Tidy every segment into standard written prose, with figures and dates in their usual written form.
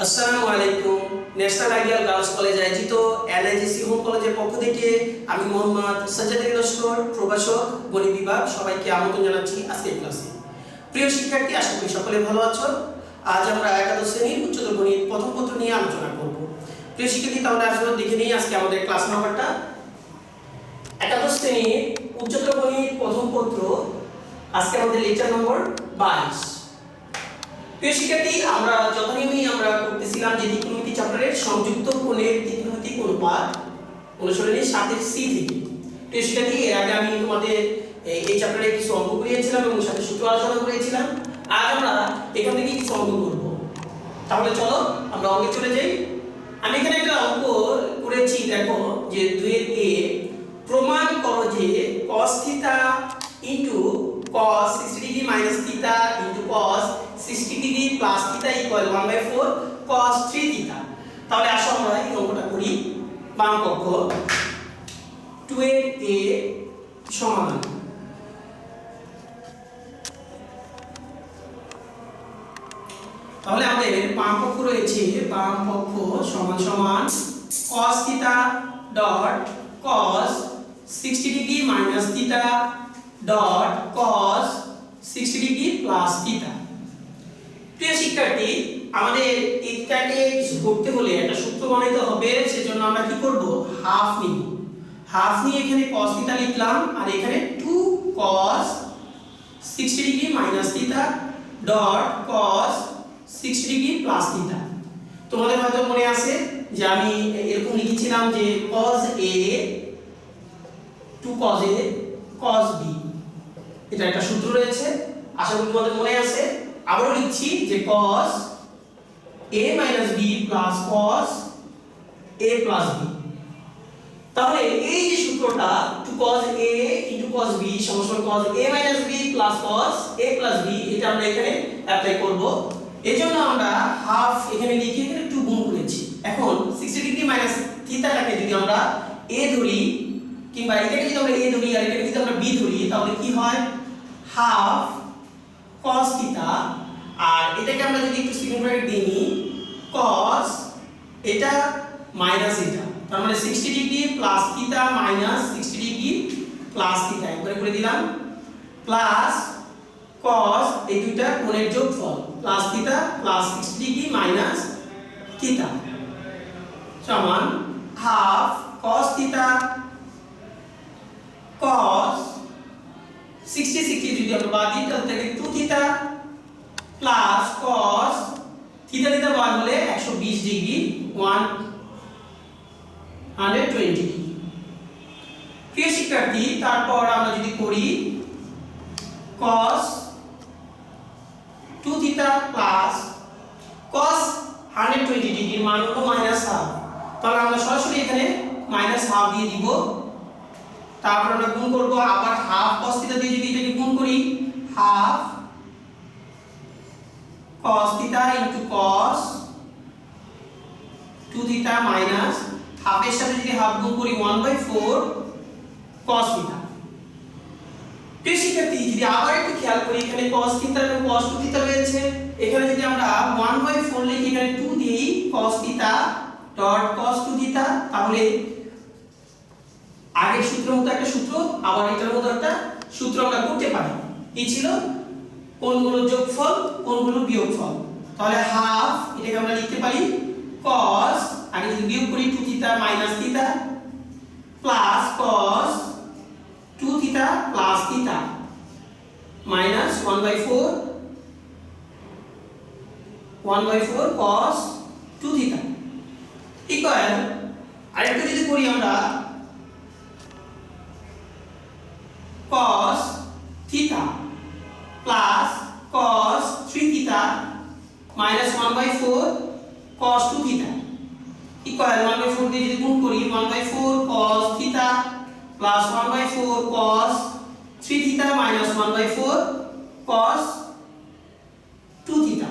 আসসালামু আলাইকুম। National ideal girls college আয়োজিত এনআইজিসি হোম কলেজের পক্ষ থেকে আমি মোহাম্মদ সাজ্জাদ লস্কর, প্রভাষক, গণিত বিভাগ, সবাইকে আমন্ত্রণ জানাচ্ছি আজকের ক্লাসে। প্রিয় শিক্ষার্থী, আশা করি সকলে ভালো আছো। আজ আমরা একাদশ শ্রেণীর উচ্চতর গণিত প্রথম পত্র নিয়ে আলোচনা করব। প্রিয় শিক্ষার্থী, তাহলে আসলে দেখে নিই আজকে আমাদের ক্লাস নাম্বারটা। একাদশ শ্রেণীর উচ্চতর গণিত প্রথম পত্র, আজকে আমাদের লেকচার নম্বর 22। প্রিয় শিক্ষার্থী, আমরা যথানিয়মে করতেছিলাম যে ত্রিকোণমিতি চ্যাপ্টারের সংযুক্ত কোণের ত্রিকোণমিতিক অনুপাত অনুসরণী 7 সি থেকে। প্রিয় শিক্ষার্থী, এর আগে আমি তোমাদের এই চ্যাপ্টারে কিছু অঙ্ক করিয়েছিলাম এবং সাথে সূত্র আলোচনা করেছিলাম। আজ আমরা এখান থেকে কিছু অঙ্ক করব। তাহলে চলো আমরা অঙ্কে চলে যাই। আমি এখানে একটা অঙ্ক করেছি, দেখো যে 2 এর a প্রমাণ করো যে cos theta into cos 60 degree minus theta into cos 60 degree plus theta equal 1/4 cos 3 theta. তাহলে আসো আমরা এই অঙ্কটা করি। বাম পক্ষ 2 এর a সমান তাহলে আমাদের বাম পক্ষ রয়েছে, বাম পক্ষ সমান সমান cos theta dot cos 60 degree minus theta dot cos 60 degree plus theta. প্রিয় শিক্ষার্থী, আমাদের এটাকে কিছু করতে হলে একটা সূত্র বানাইতে হবে। সেজন্য আমরা কি করব, হাফ নিব। হাফ নিয়ে এখানে cos থিটা লিখলাম আর এখানে 2 cos 60 degree minus theta dot cos 60 degree plus theta. তোমাদের হয়তো মনে আছে যে আমি এরকম লিখেছিলাম যে cos a 2 cos a cos b, এটা একটা সূত্র রয়েছে, আশা করি তোমাদের মনে আছে। আবারও লিখছি যে cos a b plus cos a plus b। তাহলে এই যে সূত্রটা 2 cos a cos b সমান cos a b plus cos a plus b, এটা আমরা এখানে অ্যাপ্লাই করব। এজন্য আমরা হাফ এখানে লিখে এখানে 2 গুণ করেছি। এখন 60 ডিগ্রি মাইনাস থিটাটাকে যদি আমরা a ধরি, কিংবা এটাকে যদি আমরা a ধরি আর এটাকে যদি আমরা b ধরি, তাহলে কি হয়, হাফ cos থিটা, আর এটাকে আমরা যদি একটু সিগমা ব্র্যাকেট দিই cos এটা মাইনাস এটা, তার মানে 60 degree plus theta minus 60 degree plus theta একবারে করে দিলাম, প্লাস cos এই দুইটা কোণের যোগফল plus theta plus 60 degree minus theta সমান হাফ cos থিটা cos 60 যদি আমরা বাদ দিই তাহলে থাকে 2 theta plus cos theta theta বাদ হলে 120 ডিগ্রি 120 ডিগ্রি। প্রিয় শিক্ষার্থী, তারপর আমরা যদি করি cos 2 থিটা প্লাস cos 120 ডিগ্রির মান হলো মাইনাস হাফ, তাহলে আমরা সরাসরি এখানে মাইনাস হাফ দিয়ে দিব। তারপর আমরা গুণ করব, আবার হাফ cos থিটা দিয়ে যদি এটাকে গুণ করি, half cos theta into cos 2 theta minus হাফের সাথে যদি হাফ গুণ করি 1/4 cos থিটা। প্রিয় শিক্ষার্থী, যদি আবার একটু খেয়াল করি, এখানে cos থিটা এবং cos 2 থিটা রয়েছে, এখানে যদি আমরা 1/4 লিখি, এখানে 2 দিই cos theta dot cos 2 theta, তাহলে আগের সূত্রের মতো একটা সূত্র আবার এটার মতো একটা সূত্র আমরা করতে পারি। কি ছিল, কোণগুলো যোগফল কোণগুলো বিয়োগফল। তাহলে হাফ এটাকে আমরা লিখতে পারি cos, আগে যদি বিয়োগ করি 2 theta minus theta plus cos 2 theta plus theta minus 1/4 cos 2 theta equal, আরেকটা যদি করি আমরা cos theta plus cos 3 theta minus 1/4 cos 2 theta equal 1/4 দিয়ে যদি গুণ করি 1/4 cos theta plus 1/4 cos 3 theta minus 1/4 cos 2 theta.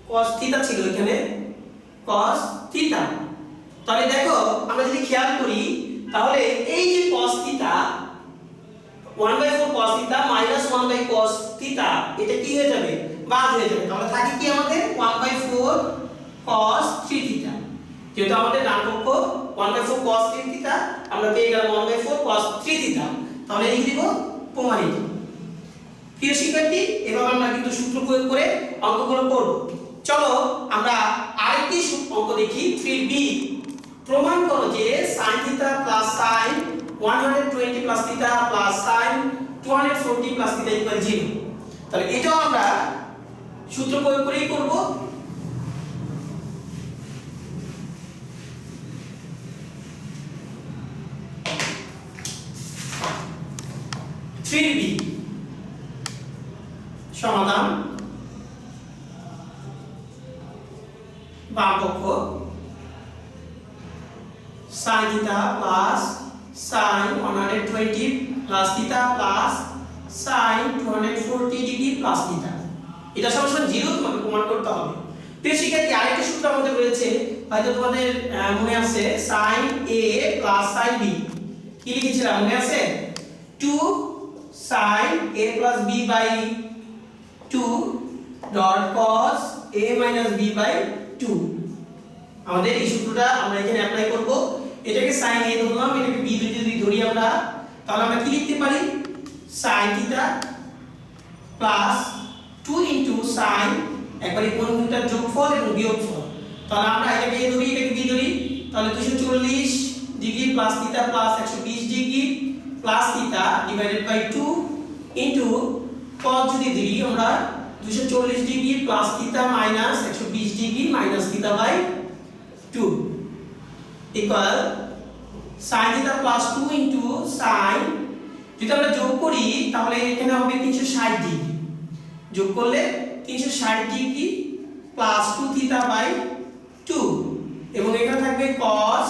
cos theta ছিল এখানে cos থিটা। তাহলে দেখো আমরা যদি খেয়াল করি, তাহলে এই যে cos theta 1/4 cos theta minus 1/4 cos theta, এটা কি হয়ে যাবে, বাদ হয়ে যাবে। তাহলে থাকে কি আমাদের 1/4 যেহেতু আমাদের ডান পক্ষ 1/4 cos 3 থিটা, আমরা পেয়ে গেলাম 1/4 cos 3 থিটা, তাহলে লিখে দিব প্রমাণিত। প্রিয় শিক্ষার্থী, এভাবে আমরা কিন্তু সূত্র প্রয়োগ করে অঙ্কগুলো করব। চলো আমরা আরেকটি অঙ্ক দেখি। 3b, প্রমাণ করো যে sin theta plus sin 120 plus theta plus sin 240 plus theta equal 0। তাহলে এটাও আমরা সূত্র প্রয়োগ করেই করব। সমাধান, বাম পক্ষ sin theta plus sin 120 plus theta plus sin 240 degree plus theta, এটা সমান 0 তোমাকে প্রমাণ করতে হবে। প্রিয় শিক্ষার্থী, আরেকটা সূত্র আমাদের রয়েছে, হয়তো তোমাদের মনে আছে, sin a plus sin b। কি লিখেছিলাম মনে আছে? 2 sin a plus b by 2 dot cos a minus b by 2। আমাদের এই সূত্রটা আমরা এখানে অ্যাপ্লাই করব। এটাকে sin a ধরলাম, এটাকে b যদি ধরি আমরা, তাহলে আমরা কি লিখতে পারি? sin theta plus 2 into sin, একবারে কোন দুটার যোগফল এবং বিয়োগফল। তাহলে আমরা এটাকে a ধরি, এটাকে b ধরি, তাহলে 240 degree plus theta plus 120 degree plus theta divided by 2 into cos যদি ধরি আমরা 240 degree plus theta minus 120 degree minus theta by 2 equal sin theta plus 2 into sin, যদি আমরা যোগ করি তাহলে এখানে হবে 360 ডিগ্রি, যোগ করলে 360 ডিগ্রি প্লাস 2 থিটা বাই 2, এবং এখানে থাকবে cos,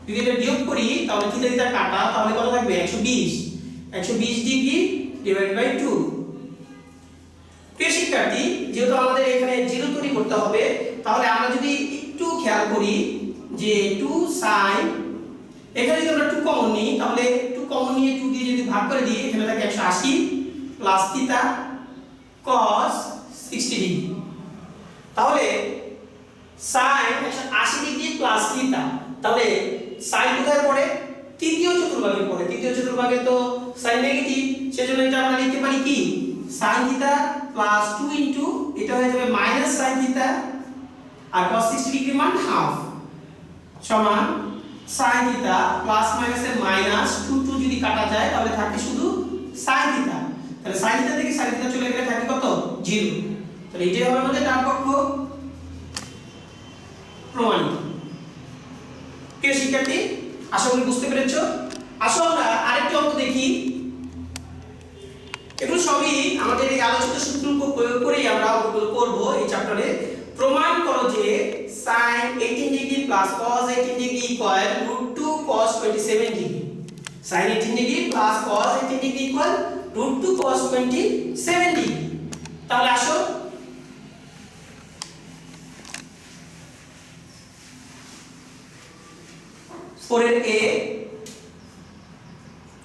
যদি এটা বিয়োগ করি তাহলে থিটা থিটা কাটা, তাহলে কত থাকবে? 120 ডিগ্রি ডিভাইডেড বাই 2। প্রিয় শিক্ষার্থী, যেহেতু আমাদের এখানে 0 তৈরি করতে হবে, তাহলে আমরা যদি একটু খেয়াল করি যে 2 sin, এখানে যদি আমরা 2 কমন নিই, তাহলে 2 কমন নিয়ে 2 দিয়ে যদি ভাগ করে দিই, এখানে থাকে 180 প্লাস থিটা cos 60 ডিগ্রি। তাহলে sin 180 ডিগ্রি প্লাস থিটা, তাহলে sin কোথায় পড়ে? তৃতীয় চতুর্ভাগে পড়ে। তৃতীয় চতুর্ভাগে তো sin নেগেটিভ, সেজন্য এটা আমরা লিখতে পারি কি? sin থিটা প্লাস 2 ইনটু, এটা হয়ে যাবে মাইনাস sin থিটা, আর cos 60 ডিগ্রি মান হাফ, সমান sin থিটা প্লাস মাইনাসের মাইনাস 2 যদি কাটা যায় তাহলে থাকে শুধু sin থিটা। তাহলে sin থিটা থেকে sin থিটা চলে গেলে থাকে কত? 0। তাহলে এটাই হবে আমাদের ডান পক্ষ প্রমাণিত। প্রিয় শিক্ষার্থী, আশা করি বুঝতে পেরেছো। আসো আমরা আরেকটি অঙ্ক দেখি। এগুলো সবই আমাদের এই আলোচিত সূত্র প্রয়োগ করেই আমরা অঙ্কগুলো করব এই চ্যাপ্টারে। প্রমাণ করো যে sin 18 degree plus cos 18 degree equal √2 cos 27 degree. sin 18 degree plus cos 18 degree equal √2 cos 27 degree. তাহলে আসো এর a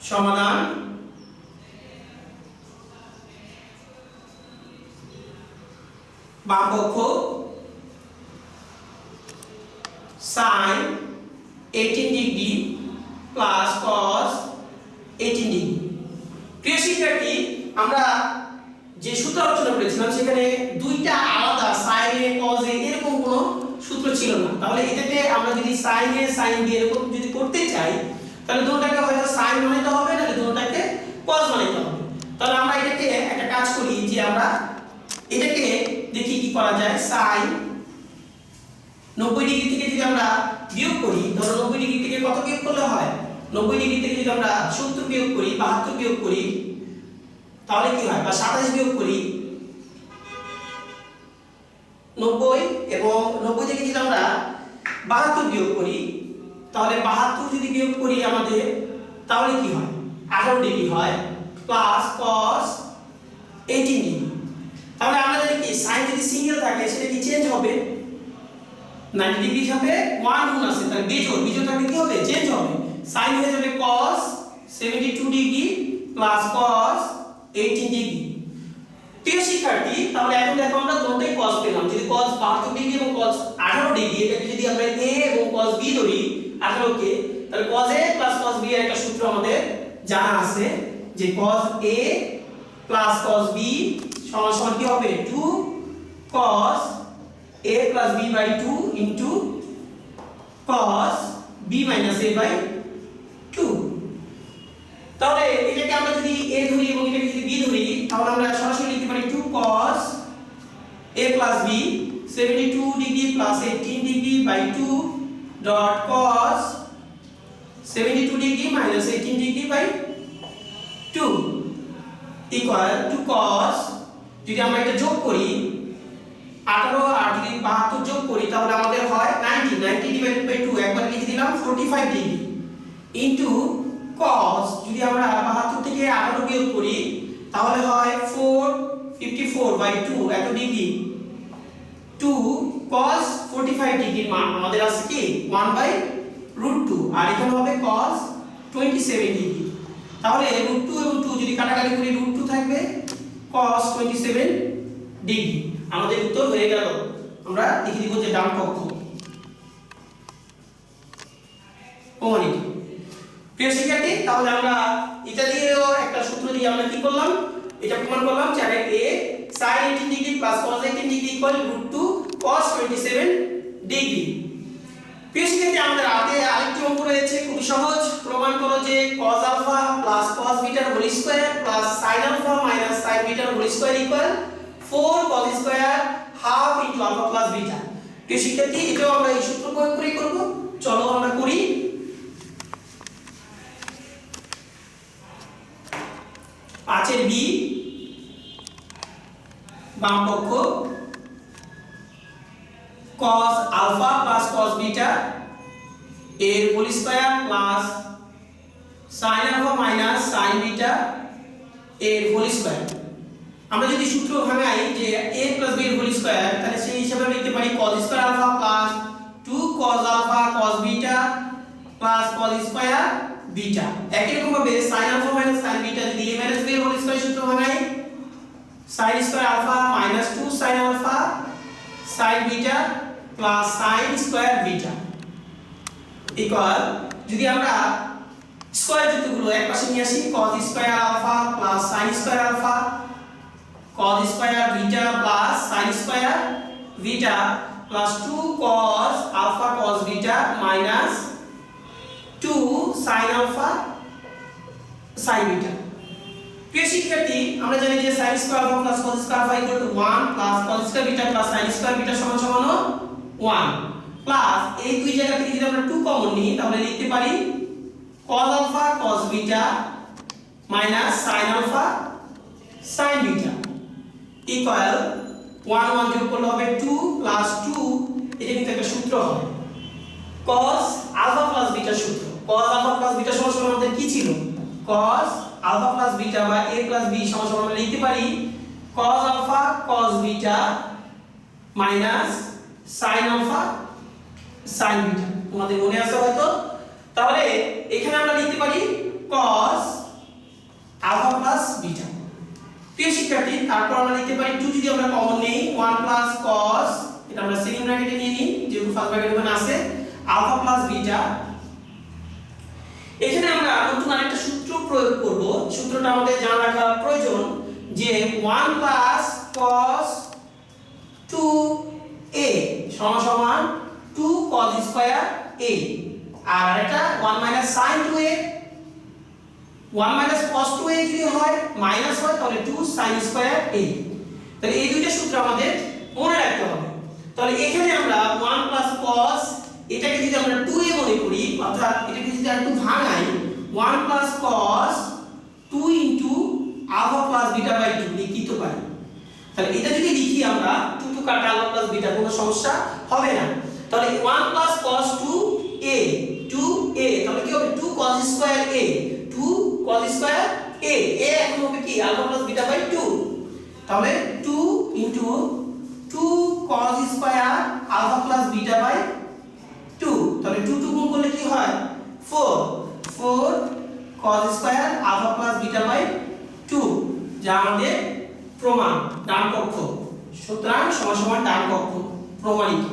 সমাধান, বাম পক্ষ sin 18 degree plus cos 18 degree. প্রিয় শিক্ষার্থী, আমরা যে সূত্র আলোচনা করেছিলাম সেখানে দুইটা আলাদা sin a cos a এরকম কোনো সূত্র ছিল না। তাহলে এটাকে আমরা যদি sin a sin b এরকম যদি করতে চাই, তাহলে দুটোটাকে হয়তো sin বানাইতে হবে, নাহলে দুটোটাকে cos বানাইতে হবে। তাহলে আমরা এটাকে একটা কাজ করি যে আমরা এটাকে দেখি কি করা যায়। sin 90 ডিগ্রি থেকে যদি আমরা বিয়োগ করি, ধরো 90 ডিগ্রি থেকে কত বিয়োগ করলে হয়? 90 ডিগ্রি থেকে যদি আমরা 70 বিয়োগ করি, 72 বিয়োগ করি, তাহলে কি হয়? বা 27 বিয়োগ করি 90, এবং 90 থেকে যদি আমরা 72 বিয়োগ করি, তাহলে 72 যদি বিয়োগ করি আমাদের, তাহলে কি হয়? 18 ডিগ্রি হয় প্লাস cos 18 ডিগ্রি। তাহলে আমরা জানি কি sin যদি সিঙ্গেল থাকে সেটা কি চেঞ্জ হবে? 90 ডিগ্রি সাথে 1 গুণ আছে, তাহলে বিজোড় থাকলে কি হবে? চেঞ্জ হবে। sin হয়ে যাবে cos 72 degree plus cos 18 degree. প্রিয় শিক্ষার্থী, তাহলে এখন দেখো আমরা দুটোই cos পেলাম। যদি cos 72 ডিগ্রি এবং cos 18 ডিগ্রি, এটাকে যদি আমরা a এবং cos b ধরি 18 কে, তাহলে cos a cos b এর একটা সূত্র আমাদের জানা আছে যে cos a cos b সমান কি হবে 2 cos a b by 2 into cos b minus a by 2। তাহলে এটাকে আমরা যদি a ধরি এবং এটাকে যদি b ধরি, তাহলে আমরা সরাসরি লিখতে পারি 2 cos a b 72 degree plus 18 degree by 2 dot cos 72 degree minus 18 degree by 2 equal to cos, যদি আমরা এটা যোগ করি 18 আর যদি 72 যোগ করি তাহলে আমাদের হয় 90 divided by 2 একবার লিখে দিলাম 45 ডিগ্রি into cos, যদি আমরা 72 থেকে 18 বিয়োগ করি তাহলে হয় 454 by 2 এত ডিগ্রি 2 cos 45 ডিগ্রির মান আমাদের আছে কি 1/√2 আর এখানে হবে cos 27 ডিগ্রি। তাহলে √2 এবং 2 যদি কাটাকাটি করি √2 থাকবে cos 27 ডিগ্রি। আমাদের উত্তর হয়ে গেল। আমরা লিখে দিব যে ডান পক্ষ প্রমাণিত। প্রিয় শিক্ষার্থী, তাহলে আমরা এটা দিয়েও একটা সূত্র দিয়ে আমরা কি করলাম, এটা প্রমাণ করলাম যে a sin 18 degree cos 18 degree √2 cos 27 degree. প্রিয় শিক্ষার্থী, আমাদের হাতে আরেকটি অঙ্ক রয়েছে, খুব সহজ। প্রমাণ করো যে cos আলফা cos বিটার whole square sin alpha sin বিটার whole square 4 cos square half into alpha beta. প্রিয় শিক্ষার্থী, এটাও আমরা এই সূত্র প্রয়োগ করে করব। চলো আমরা করি। 5 এর b বাম পক্ষ cos আলফা cos বিটা এর whole square sin alpha sin beta এর হোল স্কয়ার। আমরা যদি সূত্র ভাঙাই যে a b এর হোল স্কয়ার, তাহলে সেই হিসাবে লিখতে পারি cos square alpha 2 cos alpha cos beta cos square beta. একই রকম ভাবে sin আলফা sin বিটা যদি a b এর হোল স্কয়ার সূত্র ভাঙাই sin square alpha 2 sin alpha sin beta sin square beta equal, যদি আমরা স্কয়ার যুক্তগুলো এক পাশে নিয়ে আসি cos square alpha sin square alpha cos square beta sin square beta 2 cos alpha cos beta 2 sin alpha sin beta. প্রিয় শিক্ষার্থী, আমরা জানি যে sin square alpha cos square alpha 1 cos square beta sin square beta সমান 1 এই দুই জায়গা থেকে যদি আমরা 2 কমন নিই তাহলে লিখতে পারি cos alpha cos beta sin alpha sin beta equal 1 যোগ করলে হবে 2 2, এটা কিন্তু একটা সূত্র হয় cos আলফা বিটা সূত্র। cos আলফা বিটা সমান আমাদের কি ছিল, cos আলফা বিটা বা a b সমান আমরা লিখতে পারি cos alpha cos beta sin alpha sin beta. তোমাদের মনে আছে হয়তো। তাহলে এখানে আমরা লিখতে পারি cos আলফা বিটা। প্রিয় শিক্ষার্থী, তারপর আমরা লিখতে পারি 2 যদি আমরা কমন নেই 1 cos, এটা আমরা সেকেন্ড ব্র্যাকেটে নিয়ে নিই যেহেতু ফার্স্ট ব্র্যাকেটে মানে আছে আলফা বিটা। এখানে আমরা নতুন আরেকটা সূত্র প্রয়োগ করব। সূত্রটা আমাদের জানা রাখা প্রয়োজন যে 1 cos 2a সমান 2 cos স্কয়ার a, আর এটা 1 sin 2a 1 cos 2a যদি হয় মাইনাস হয় তাহলে 2 sin স্কয়ার a। তাহলে এই দুইটা সূত্র আমাদের মনে রাখতে হবে। তাহলে এখানে আমরা 1 cos, এটাকে যদি আমরা 2a মনে করি, অর্থাৎ এটাকে যদি একটু ভাঙাই 1 cos 2 into alpha beta by 2 লিখতে পারি। তাহলে এটা যদি লিখি আমরা 2 টু কাটা আলফা বিটা কোনো সমস্যা হবে না। তাহলে 1 cos 2a 2a, তাহলে কি হবে 2 cos square a 2 cos square a এখন হবে কি আলফা বিটা বাই 2। তাহলে 2 into 2 cos square alpha beta by 2, তাহলে 2 গুণ করলে কি হয় 4 cos square alpha beta by 2, যা আমাদের প্রমাণ ডান পক্ষ। সুতরাং সমান ডান পক্ষ প্রমাণিত।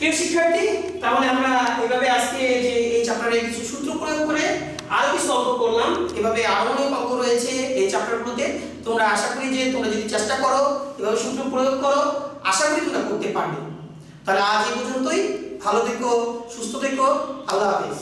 প্রিয় শিক্ষার্থী, তাহলে আমরা এভাবে আজকে যে এই চ্যাপ্টারে কিছু সূত্র প্রয়োগ করে আরো কিছু অঙ্ক করলাম। এভাবে আরো অনেক অঙ্ক রয়েছে এই চ্যাপ্টারগুলোতে। তোমরা আশা করি যে তোমরা যদি চেষ্টা করো, এভাবে সূত্র প্রয়োগ করো, আশা করি তোমরা করতে পারবে। তাহলে আজ এই পর্যন্তই। ভালো থেকো, সুস্থ থেকো, আল্লাহ হাফেজ।